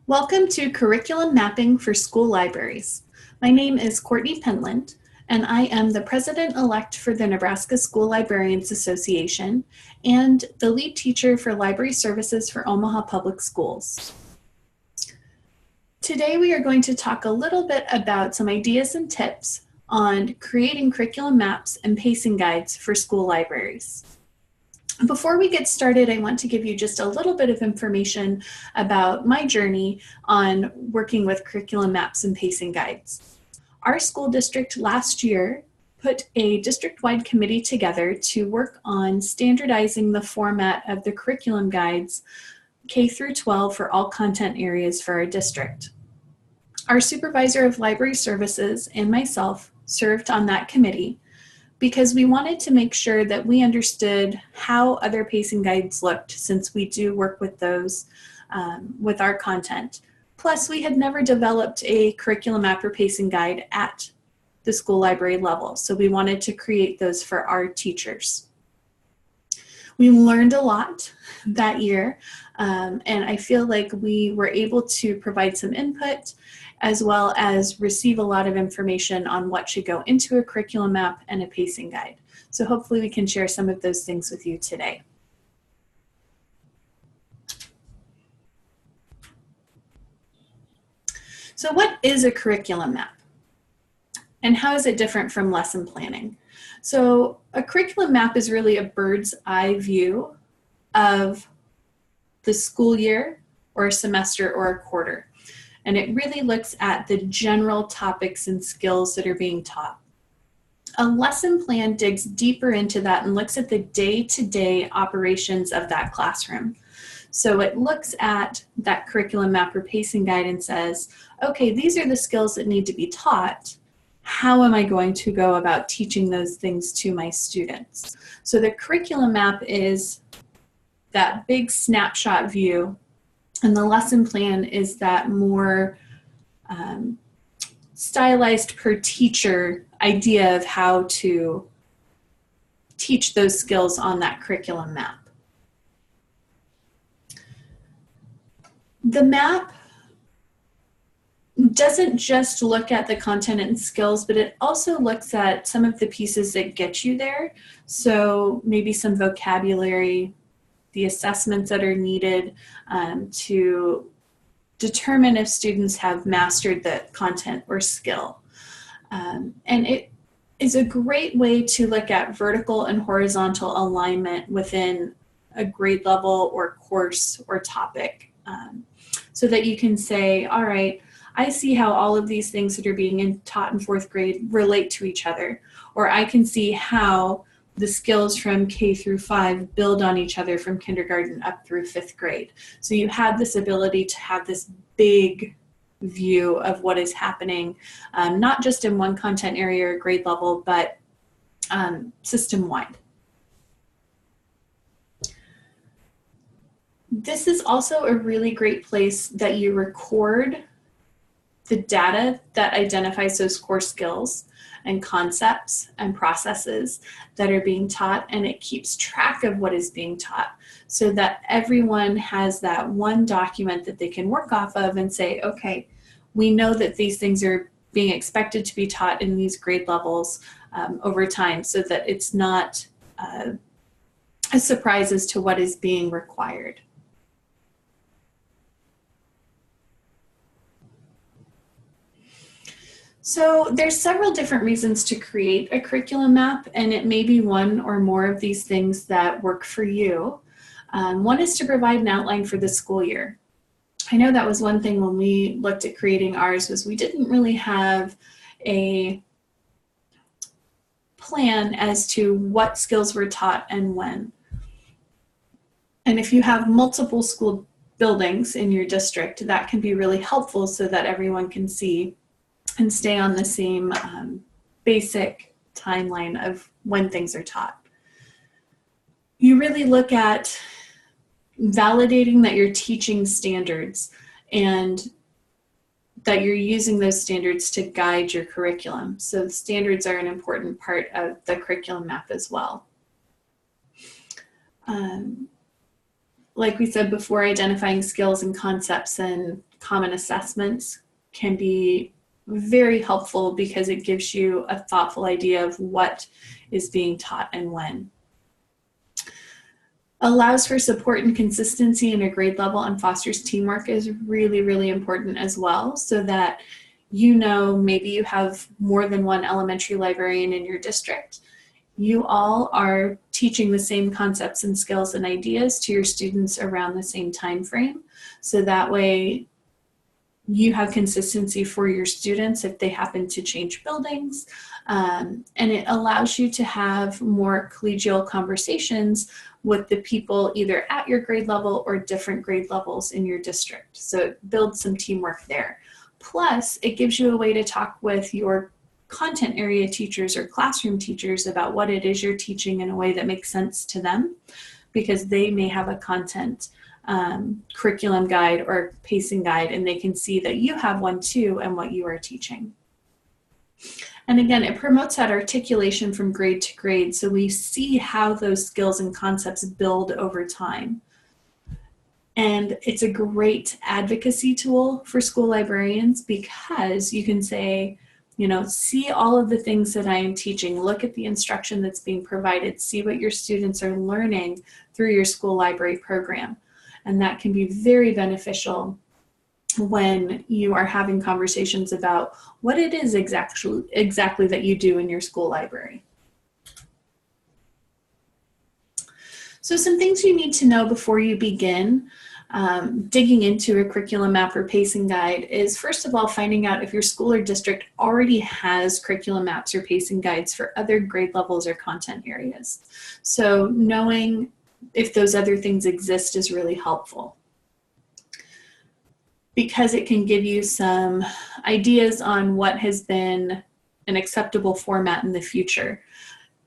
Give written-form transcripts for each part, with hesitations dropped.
Welcome to Curriculum Mapping for School Libraries. My name is Courtney Pentland, and I am the President-elect for the Nebraska School Librarians Association and the lead teacher for Library Services for Omaha Public Schools. Today we are going to talk a little bit about some ideas and tips on creating curriculum maps and pacing guides for school libraries. Before we get started, I want to give you just a little bit of information about my journey on working with curriculum maps and pacing guides. Our school district last year put a district-wide committee together to work on standardizing the format of the curriculum guides K through 12 for all content areas for our district. Our supervisor of library services and myself served on that committee because we wanted to make sure that we understood how other pacing guides looked, since we do work with those with our content. Plus, we had never developed a curriculum map or pacing guide at the school library level, so we wanted to create those for our teachers. We learned a lot that year, and I feel like we were able to provide some input as well as receive a lot of information on what should go into a curriculum map and a pacing guide. So hopefully we can share some of those things with you today. So what is a curriculum map? And how is it different from lesson planning? So a curriculum map is really a bird's eye view of the school year or a semester or a quarter. And it really looks at the general topics and skills that are being taught. A lesson plan digs deeper into that and looks at the day-to-day operations of that classroom. So it looks at that curriculum map or pacing guide and says, okay, these are the skills that need to be taught. How am I going to go about teaching those things to my students? So the curriculum map is that big snapshot view, and the lesson plan is that more stylized per teacher idea of how to teach those skills on that curriculum map. The map doesn't just look at the content and skills, but it also looks at some of the pieces that get you there. So maybe some vocabulary, the assessments that are needed to determine if students have mastered the content or skill. And it is a great way to look at vertical and horizontal alignment within a grade level or course or topic, so that you can say, all right, I see how all of these things that are being taught in fourth grade relate to each other, or I can see how the skills from K through 5 build on each other from kindergarten up through 5th grade. So you have this ability to have this big view of what is happening, not just in one content area or grade level, but system-wide. This is also a really great place that you record the data that identifies those core skills and concepts and processes that are being taught, and it keeps track of what is being taught so that everyone has that one document that they can work off of and say, okay, we know that these things are being expected to be taught in these grade levels over time, so that it's not a surprise as to what is being required. So there's several different reasons to create a curriculum map, and it may be one or more of these things that work for you. One is to provide an outline for the school year. I know that was one thing when we looked at creating ours, was we didn't really have a plan as to what skills were taught and when. And if you have multiple school buildings in your district, that can be really helpful so that everyone can see and stay on the same basic timeline of when things are taught. You really look at validating that you're teaching standards and that you're using those standards to guide your curriculum. So the standards are an important part of the curriculum map as well. like we said before, identifying skills and concepts and common assessments can be very helpful because it gives you a thoughtful idea of what is being taught and when. Allows for support and consistency in a grade level and fosters teamwork is really, really important as well, so that you know maybe you have more than one elementary librarian in your district. You all are teaching the same concepts and skills and ideas to your students around the same time frame, so that way you have consistency for your students if they happen to change buildings, and it allows you to have more collegial conversations with the people either at your grade level or different grade levels in your district. So it builds some teamwork there. Plus, it gives you a way to talk with your content area teachers or classroom teachers about what it is you're teaching in a way that makes sense to them, because they may have a content curriculum guide or pacing guide, and they can see that you have one too and what you are teaching. And again, it promotes that articulation from grade to grade, so we see how those skills and concepts build over time. And it's a great advocacy tool for school librarians, because you can say, you know, see all of the things that I am teaching, look at the instruction that's being provided, see what your students are learning through your school library program. And that can be very beneficial when you are having conversations about what it is exactly that you do in your school library. So some things you need to know before you begin digging into a curriculum map or pacing guide is, first of all, finding out if your school or district already has curriculum maps or pacing guides for other grade levels or content areas. So knowing if those other things exist is really helpful, because it can give you some ideas on what has been an acceptable format in the future.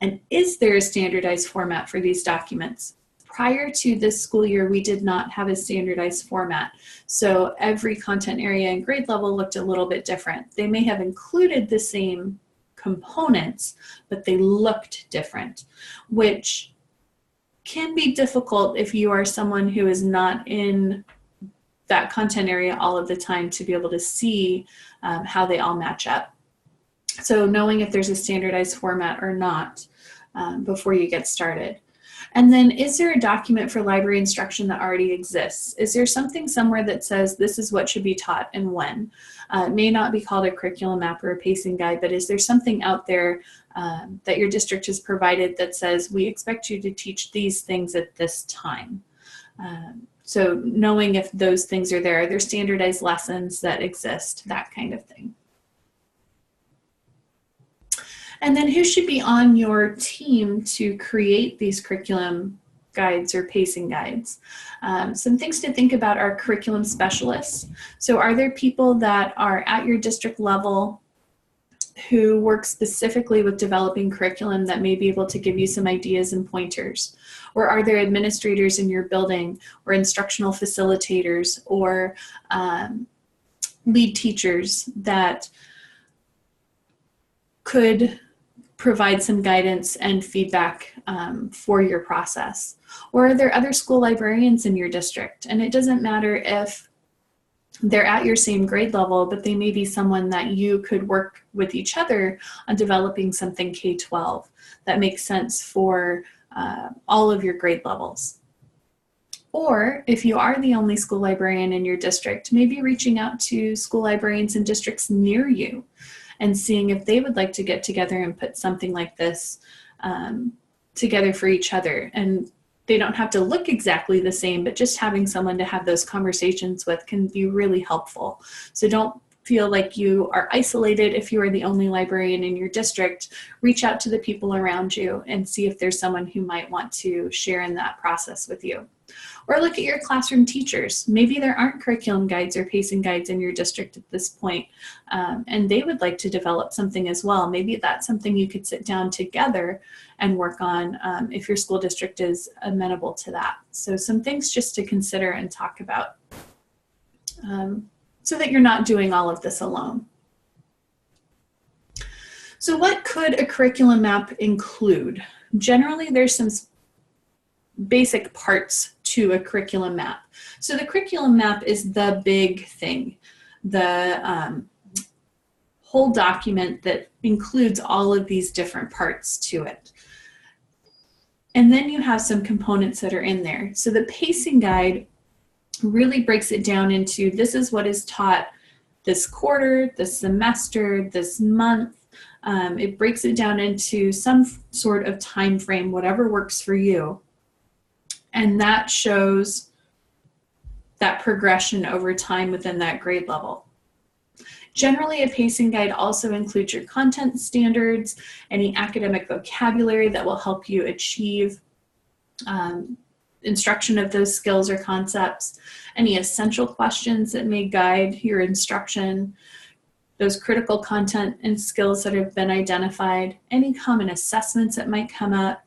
And is there a standardized format for these documents? Prior to this school year, we did not have a standardized format. So every content area and grade level looked a little bit different. They may have included the same components, but they looked different, which can be difficult if you are someone who is not in that content area all of the time to be able to see how they all match up. So knowing if there's a standardized format or not before you get started. And then, is there a document for library instruction that already exists? Is there something somewhere that says this is what should be taught and when? It may not be called a curriculum map or a pacing guide, but is there something out there that your district has provided that says we expect you to teach these things at this time? So knowing if those things are there standardized lessons that exist, that kind of thing. And then who should be on your team to create these curriculum guides or pacing guides? Some things to think about are curriculum specialists. So are there people that are at your district level who work specifically with developing curriculum that may be able to give you some ideas and pointers? Or are there administrators in your building or instructional facilitators or lead teachers that could provide some guidance and feedback for your process? Or are there other school librarians in your district? And it doesn't matter if they're at your same grade level, but they may be someone that you could work with each other on developing something K-12 that makes sense for all of your grade levels. Or if you are the only school librarian in your district, maybe reaching out to school librarians in districts near you and seeing if they would like to get together and put something like this together for each other. And they don't have to look exactly the same, but just having someone to have those conversations with can be really helpful. So don't feel like you are isolated if you are the only librarian in your district. Reach out to the people around you and see if there's someone who might want to share in that process with you. Or look at your classroom teachers. Maybe there aren't curriculum guides or pacing guides in your district at this point, and they would like to develop something as well. Maybe that's something you could sit down together and work on if your school district is amenable to that. So some things just to consider and talk about so that you're not doing all of this alone. So what could a curriculum map include? Generally, there's some basic parts to a curriculum map. So the curriculum map is the big thing, the whole document that includes all of these different parts to it. And then you have some components that are in there. So the pacing guide really breaks it down into, this is what is taught this quarter, this semester, this month. It breaks it down into some sort of time frame, whatever works for you. And that shows that progression over time within that grade level. Generally, a pacing guide also includes your content standards, any academic vocabulary that will help you achieve instruction of those skills or concepts, any essential questions that may guide your instruction, those critical content and skills that have been identified, any common assessments that might come up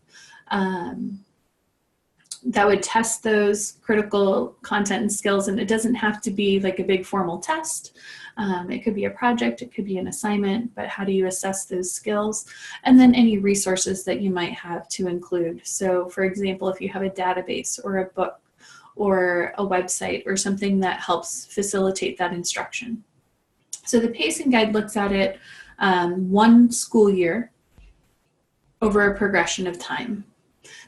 that would test those critical content and skills. And it doesn't have to be like a big formal test. It could be a project, it could be an assignment, but how do you assess those skills? And then any resources that you might have to include. So for example, if you have a database or a book or a website or something that helps facilitate that instruction. So the pacing guide looks at it one school year over a progression of time.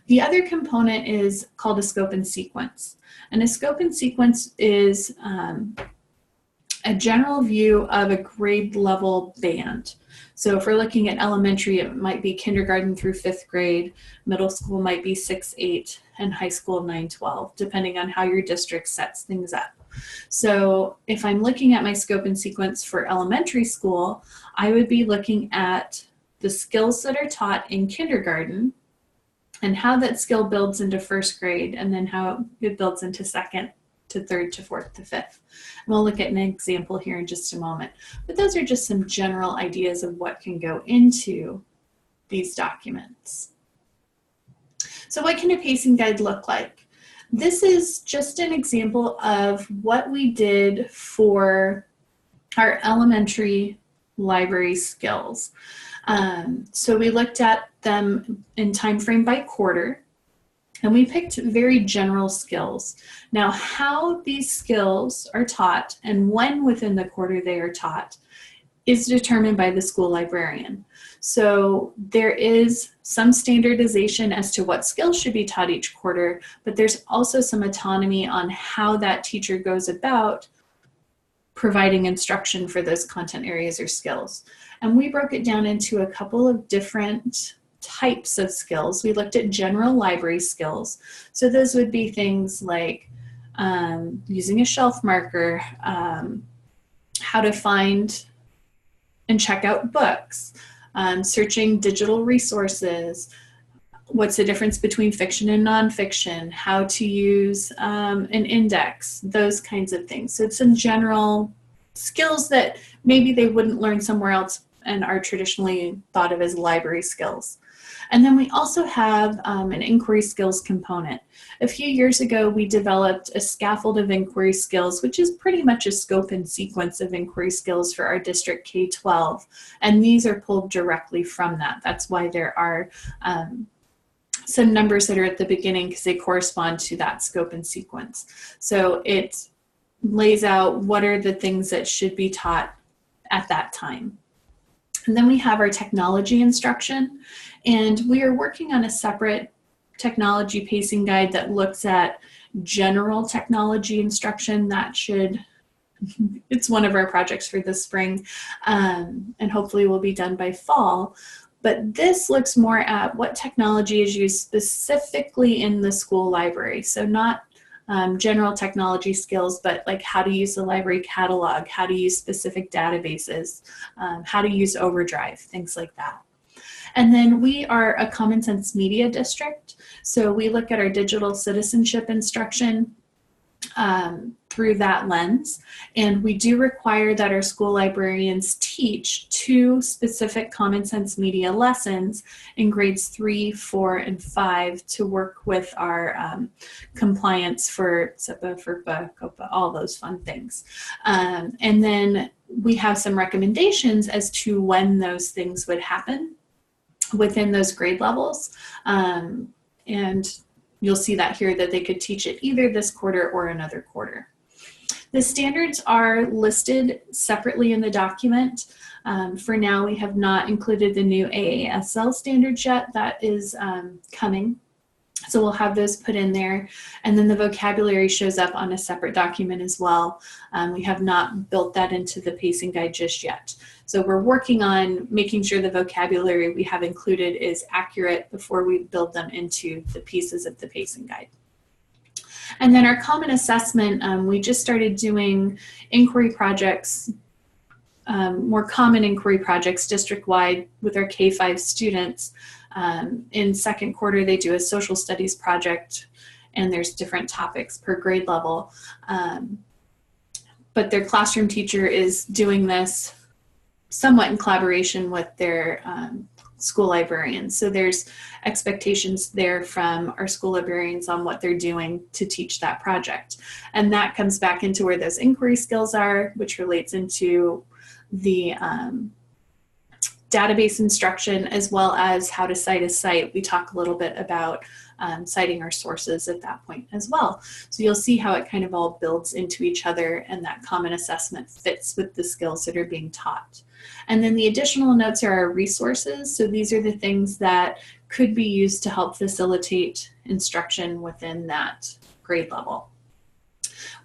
The other component is called a scope and sequence. And a scope and sequence is a general view of a grade level band. So if we're looking at elementary, it might be kindergarten through 5th grade, middle school might be 6, 8, and high school 9, 12, depending on how your district sets things up. So if I'm looking at my scope and sequence for elementary school, I would be looking at the skills that are taught in kindergarten and how that skill builds into 1st grade, and then how it builds into 2nd to 3rd to 4th to 5th. And we'll look at an example here in just a moment. But those are just some general ideas of what can go into these documents. So what can a pacing guide look like? This is just an example of what we did for our elementary library skills. So we looked at them in time frame by quarter, and we picked very general skills. Now, how these skills are taught and when within the quarter they are taught is determined by the school librarian. So there is some standardization as to what skills should be taught each quarter, but there's also some autonomy on how that teacher goes about providing instruction for those content areas or skills. And we broke it down into a couple of different types of skills. We looked at general library skills. So those would be things like using a shelf marker, how to find and check out books, searching digital resources, what's the difference between fiction and nonfiction, how to use an index, those kinds of things. So it's some general skills that maybe they wouldn't learn somewhere else and are traditionally thought of as library skills. And then we also have an inquiry skills component. A few years ago, we developed a scaffold of inquiry skills, which is pretty much a scope and sequence of inquiry skills for our district K-12. And these are pulled directly from that. That's why there are some numbers that are at the beginning, because they correspond to that scope and sequence. So it lays out what are the things that should be taught at that time. And then we have our technology instruction, and we are working on a separate technology pacing guide that looks at general technology instruction. That it's one of our projects for this spring, and hopefully will be done by fall. But this looks more at what technology is used specifically in the school library. So not general technology skills, but like how to use the library catalog, how to use specific databases, how to use Overdrive, things like that. And then we are a Common Sense Media district. So we look at our digital citizenship instruction through that lens. And we do require that our school librarians teach 2 specific Common Sense Media lessons in grades 3, 4, and 5 to work with our compliance for SIPA, FERPA, COPA, all those fun things. And then we have some recommendations as to when those things would happen within those grade levels. And you'll see that here that they could teach it either this quarter or another quarter. The standards are listed separately in the document. For now, we have not included the new AASL standards yet. That is coming. So we'll have those put in there. And then the vocabulary shows up on a separate document as well. We have not built that into the pacing guide just yet. So we're working on making sure the vocabulary we have included is accurate before we build them into the pieces of the pacing guide. And then our common assessment, we just started doing inquiry projects, more common inquiry projects district-wide with our K-5 students. In second quarter, they do a social studies project, and there's different topics per grade level. But their classroom teacher is doing this somewhat in collaboration with their school librarians. So there's expectations there from our school librarians on what they're doing to teach that project. And that comes back into where those inquiry skills are, which relates into the database instruction, as well as how to cite a site. We talk a little bit about citing our sources at that point as well. So you'll see how it kind of all builds into each other, and that common assessment fits with the skills that are being taught. And then the additional notes are our resources. So these are the things that could be used to help facilitate instruction within that grade level.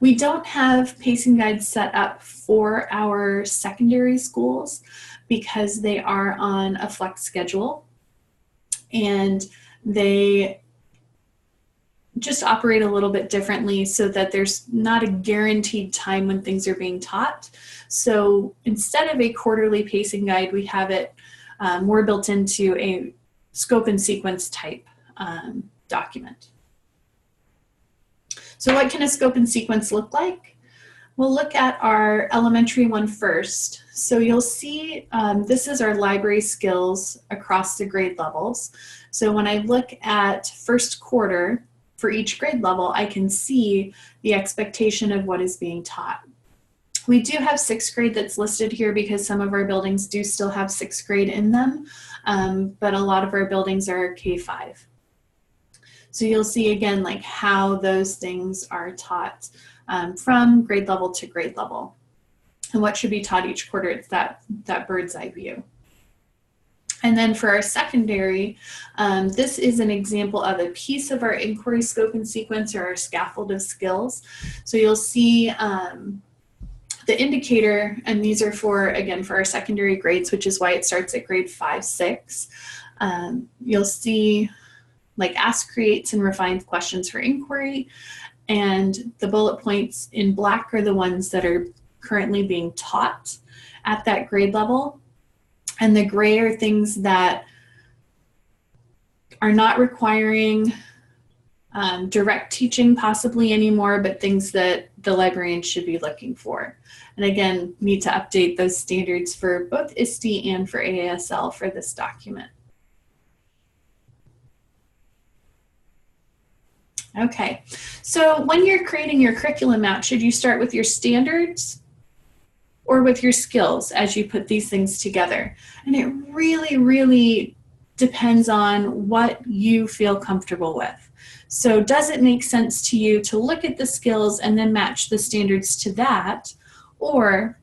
We don't have pacing guides set up for our secondary schools because they are on a flex schedule, and they just operate a little bit differently so that there's not a guaranteed time when things are being taught. So instead of a quarterly pacing guide, we have it more built into a scope and sequence type document. So what can a scope and sequence look like? We'll look at our elementary one first. So you'll see this is our library skills across the grade levels. So when I look at first quarter for each grade level, I can see the expectation of what is being taught. We do have sixth grade that's listed here because some of our buildings do still have sixth grade in them, but a lot of our buildings are K-5. So you'll see again like how those things are taught from grade level to grade level, and what should be taught each quarter. It's that bird's eye view. And then for our secondary, this is an example of a piece of our inquiry scope and sequence, or our scaffold of skills. So you'll see the indicator, and these are for, again, for our secondary grades, which is why it starts at grade 5, 6. You'll see like ask, creates, and refines questions for inquiry. And the bullet points in black are the ones that are currently being taught at that grade level. And the gray are things that are not requiring direct teaching possibly anymore, but things that the librarian should be looking for. And again, need to update those standards for both ISTE and for AASL for this document. Okay, so when you're creating your curriculum map, should you start with your standards or with your skills as you put these things together? And it really, really depends on what you feel comfortable with. So does it make sense to you to look at the skills and then match the standards to that? Or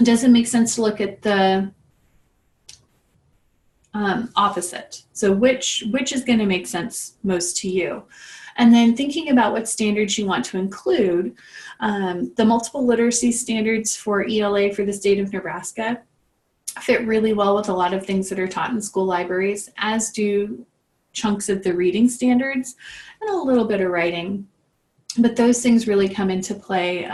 does it make sense to look at the opposite? So which is going to make sense most to you? And then thinking about what standards you want to include, the multiple literacy standards for ELA for the state of Nebraska fit really well with a lot of things that are taught in school libraries, as do chunks of the reading standards and a little bit of writing. But those things really come into play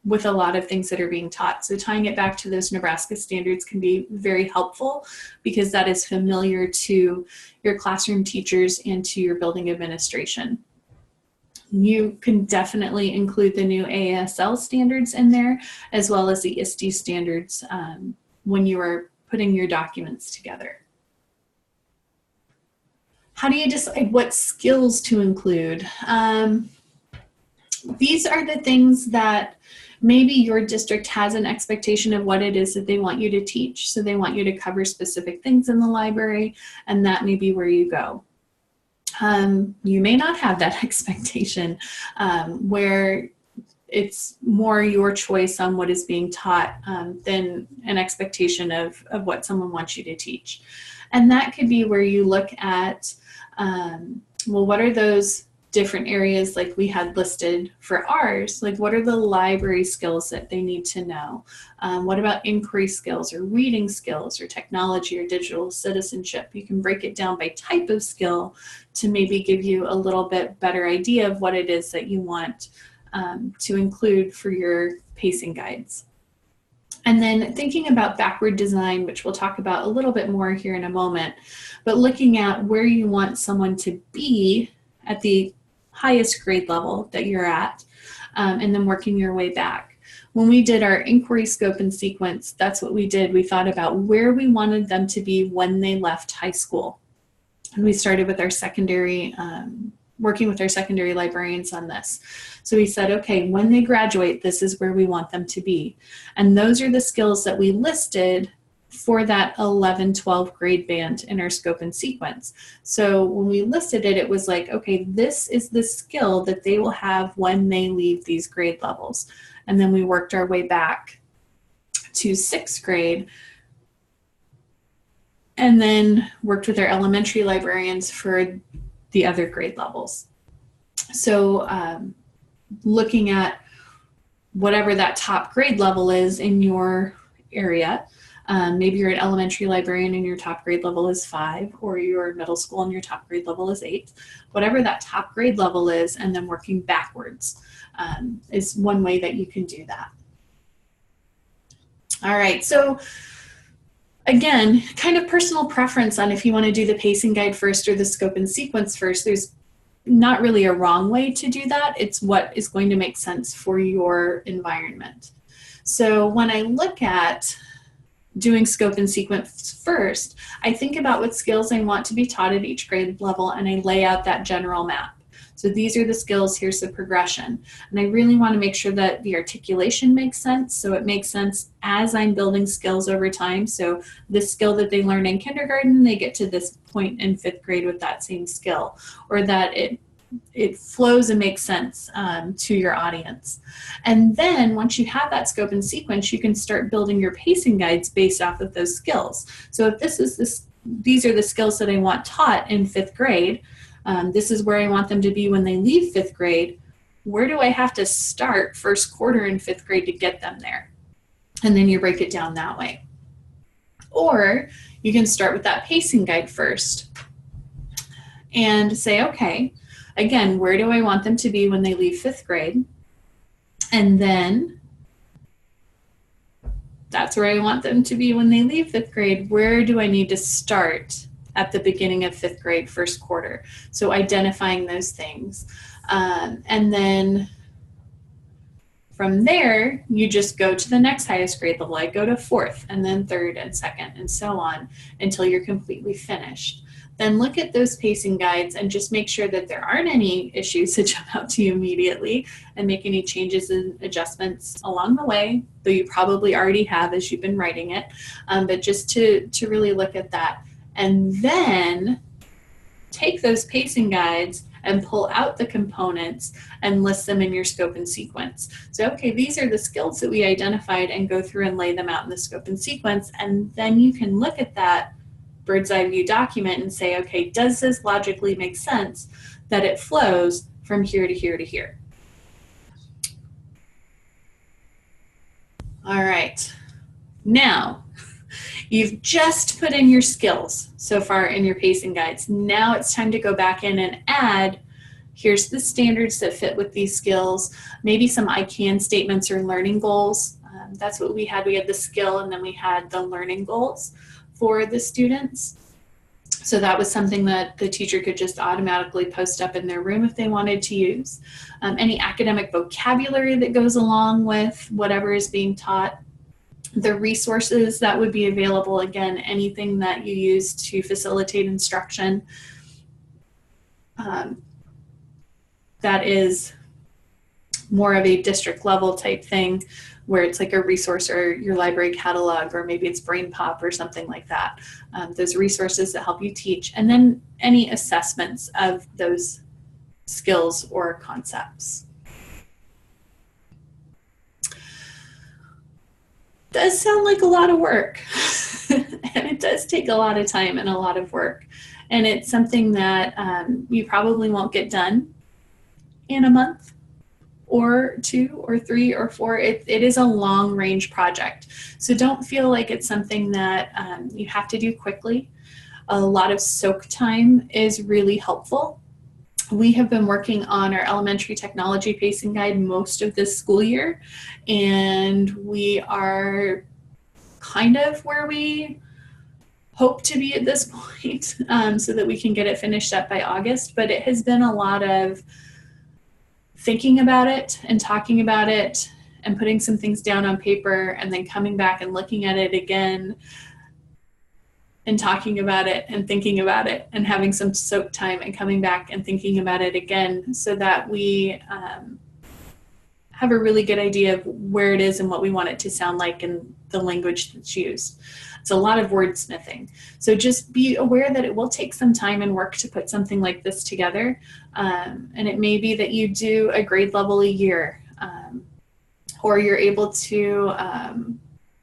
with a lot of things that are being taught. So tying it back to those Nebraska standards can be very helpful because that is familiar to your classroom teachers and to your building administration. You can definitely include the new AASL standards in there, as well as the ISTE standards when you are putting your documents together. How do you decide what skills to include? These are the things that maybe your district has an expectation of what it is that they want you to teach. So they want you to cover specific things in the library, and that may be where you go. You may not have that expectation where it's more your choice on what is being taught than an expectation of what someone wants you to teach. And that could be where you look at, well, what are those different areas like we had listed for ours? Like, what are the library skills that they need to know? What about inquiry skills or reading skills or technology or digital citizenship? You can break it down by type of skill to maybe give you a little bit better idea of what it is that you want to include for your pacing guides. And then thinking about backward design, which we'll talk about a little bit more here in a moment, but looking at where you want someone to be at the highest grade level that you're at, and then working your way back. When we did our inquiry scope and sequence, that's what we did. We thought about where we wanted them to be when they left high school. And we started with our secondary, working with our secondary librarians on this. So we said, okay, when they graduate, this is where we want them to be. And those are the skills that we listed for that 11, 12 grade band in our scope and sequence. So when we listed it, it was like, okay, this is the skill that they will have when they leave these grade levels. And then we worked our way back to 6th grade and then worked with our elementary librarians for the other grade levels. So looking at whatever that top grade level is in your area, maybe you're an elementary librarian and your top grade level is 5, or you're middle school and your top grade level is 8. Whatever that top grade level is, and then working backwards is one way that you can do that. All right, so again, kind of personal preference on if you want to do the pacing guide first or the scope and sequence first. There's not really a wrong way to do that. It's what is going to make sense for your environment. So when I look at doing scope and sequence first, I think about what skills I want to be taught at each grade level, and I lay out that general map. So these are the skills, here's the progression. And I really want to make sure that the articulation makes sense. So it makes sense as I'm building skills over time. So this skill that they learn in kindergarten, they get to this point in 5th grade with that same skill, or that it flows and makes sense to your audience. And then once you have that scope and sequence, you can start building your pacing guides based off of those skills. So if these are the skills that I want taught in 5th grade, this is where I want them to be when they leave 5th grade. Where do I have to start first quarter in 5th grade to get them there? And then you break it down that way. Or you can start with that pacing guide first and say, okay, again, where do I want them to be when they leave 5th grade? And then that's where I want them to be when they leave 5th grade. Where do I need to start at the beginning of 5th grade, first quarter? So identifying those things. And then from there, you just go to the next highest grade level. I go to 4th and then 3rd and 2nd and so on until you're completely finished. Then look at those pacing guides and just make sure that there aren't any issues that jump out to you immediately, and make any changes and adjustments along the way, though you probably already have as you've been writing it, but just to really look at that. And then take those pacing guides and pull out the components and list them in your scope and sequence. So, okay, these are the skills that we identified, and go through and lay them out in the scope and sequence. And then you can look at that bird's eye view document and say, okay, does this logically make sense that it flows from here to here to here? All right, now you've just put in your skills so far in your pacing guides. Now it's time to go back in and add, here's the standards that fit with these skills, maybe some I can statements or learning goals. That's what we had. We had the skill and then we had the learning goals for the students. So that was something that the teacher could just automatically post up in their room if they wanted to use. Any academic vocabulary that goes along with whatever is being taught. The resources that would be available, again, anything that you use to facilitate instruction. That is more of a district level type thing where it's like a resource or your library catalog, or maybe it's BrainPop or something like that. Those resources that help you teach, and then any assessments of those skills or concepts. Does sound like a lot of work and it does take a lot of time and a lot of work, and it's something that you probably won't get done in a month or 2 or 3 or 4. It is a long range project, so don't feel like it's something that you have to do quickly. A lot of soak time is really helpful. We have been working on our elementary technology pacing guide most of this school year, and we are kind of where we hope to be at this point, so that we can get it finished up by August. But it has been a lot of thinking about it and talking about it and putting some things down on paper, and then coming back and looking at it again and talking about it and thinking about it and having some soak time and coming back and thinking about it again, so that we have a really good idea of where it is and what we want it to sound like and the language that's used. It's a lot of wordsmithing. So just be aware that it will take some time and work to put something like this together. And it may be that you do a grade level a year, or you're able to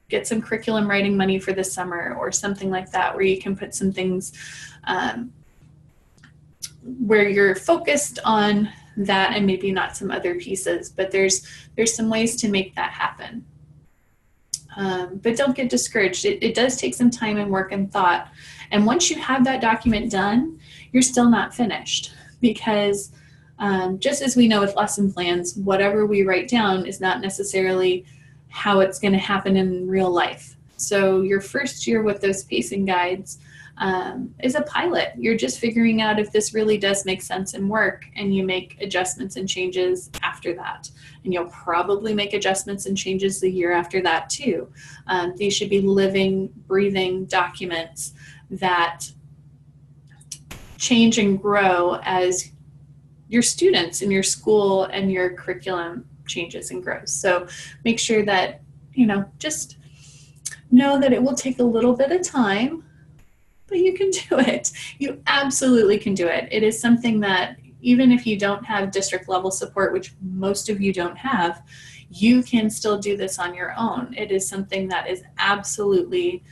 get some curriculum writing money for the summer or something like that, where you can put some things where you're focused on that and maybe not some other pieces, but there's some ways to make that happen. But don't get discouraged. It does take some time and work and thought. And once you have that document done, you're still not finished, because just as we know with lesson plans, whatever we write down is not necessarily how it's going to happen in real life. So your first year with those pacing guides is a pilot. You're just figuring out if this really does make sense and work, and you make adjustments and changes after that. And you'll probably make adjustments and changes the year after that too. These should be living, breathing documents that change and grow as your students in your school and your curriculum changes and grows. So make sure that, just know that it will take a little bit of time, but you can do it. You absolutely can do it. It is something that even if you don't have district level support, which most of you don't have, you can still do this on your own. It is something that is absolutely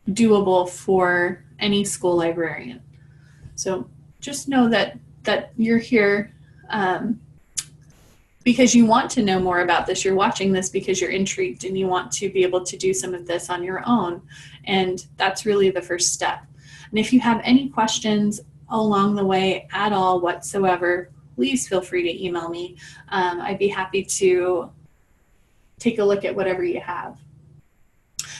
doable for any school librarian. So just know that you're here because you want to know more about this. You're watching this because you're intrigued and you want to be able to do some of this on your own. And that's really the first step. And if you have any questions along the way at all whatsoever, please feel free to email me. I'd be happy to take a look at whatever you have.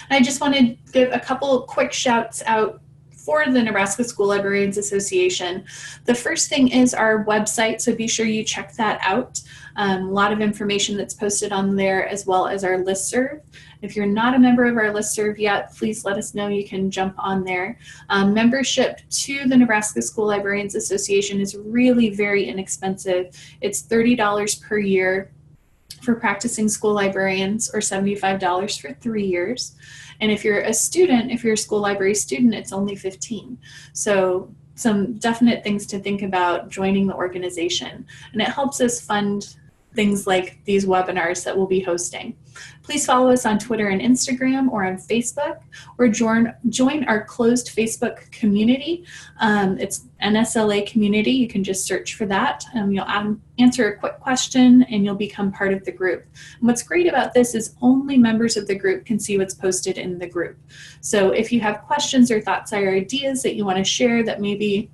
I just want to give a couple quick shouts out for the Nebraska School Librarians Association. The first thing is our website, so be sure you check that out. A lot of information that's posted on there, as well as our listserv. If you're not a member of our listserv yet, please let us know. You can jump on there. Membership to the Nebraska School Librarians Association is really very inexpensive. It's $30 per year for practicing school librarians, or $75 for 3 years. And if you're a student, if you're a school library student, it's only $15. So some definite things to think about joining the organization. And it helps us fund things like these webinars that we'll be hosting. Please follow us on Twitter and Instagram, or on Facebook, or join our closed Facebook community. It's NSLA community. You can just search for that. You'll answer a quick question and you'll become part of the group. And what's great about this is only members of the group can see what's posted in the group. So if you have questions or thoughts or ideas that you want to share that maybe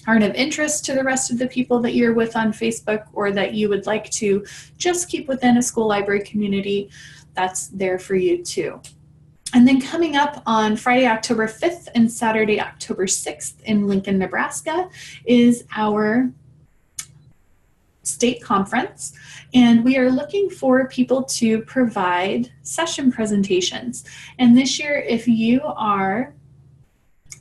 aren't of interest to the rest of the people that you're with on Facebook, or that you would like to just keep within a school library community, that's there for you too. And then coming up on Friday, October 5th and Saturday, October 6th in Lincoln, Nebraska is our state conference. And we are looking for people to provide session presentations. And this year, if you are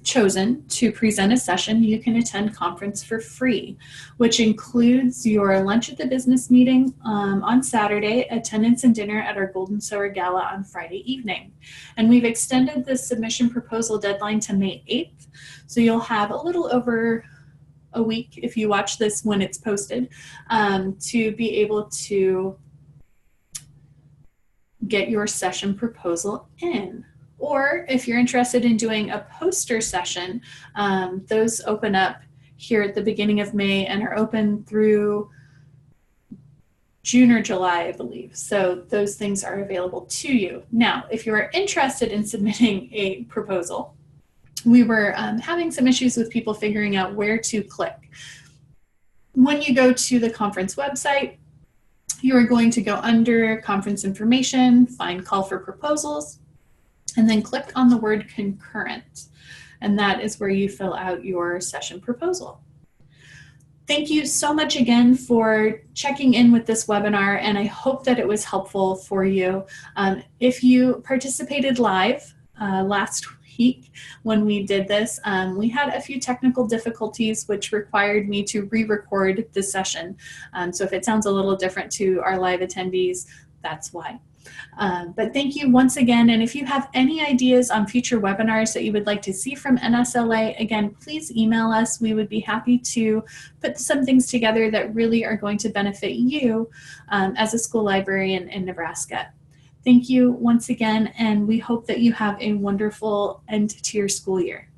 chosen to present a session, you can attend conference for free, which includes your lunch at the business meeting on Saturday, attendance and dinner at our Golden Sower Gala on Friday evening. And we've extended the submission proposal deadline to May 8th, so you'll have a little over a week, if you watch this when it's posted, to be able to get your session proposal in. Or if you're interested in doing a poster session, those open up here at the beginning of May and are open through June or July, I believe. So those things are available to you. Now, if you are interested in submitting a proposal, we were having some issues with people figuring out where to click. When you go to the conference website, you are going to go under conference information, find call for proposals, and then click on the word concurrent. And that is where you fill out your session proposal. Thank you so much again for checking in with this webinar, and I hope that it was helpful for you. If you participated live last week when we did this, we had a few technical difficulties which required me to re-record the session. So if it sounds a little different to our live attendees, that's why. But thank you once again, and if you have any ideas on future webinars that you would like to see from NSLA, again, please email us. We would be happy to put some things together that really are going to benefit you as a school librarian in Nebraska. Thank you once again, and we hope that you have a wonderful end to your school year.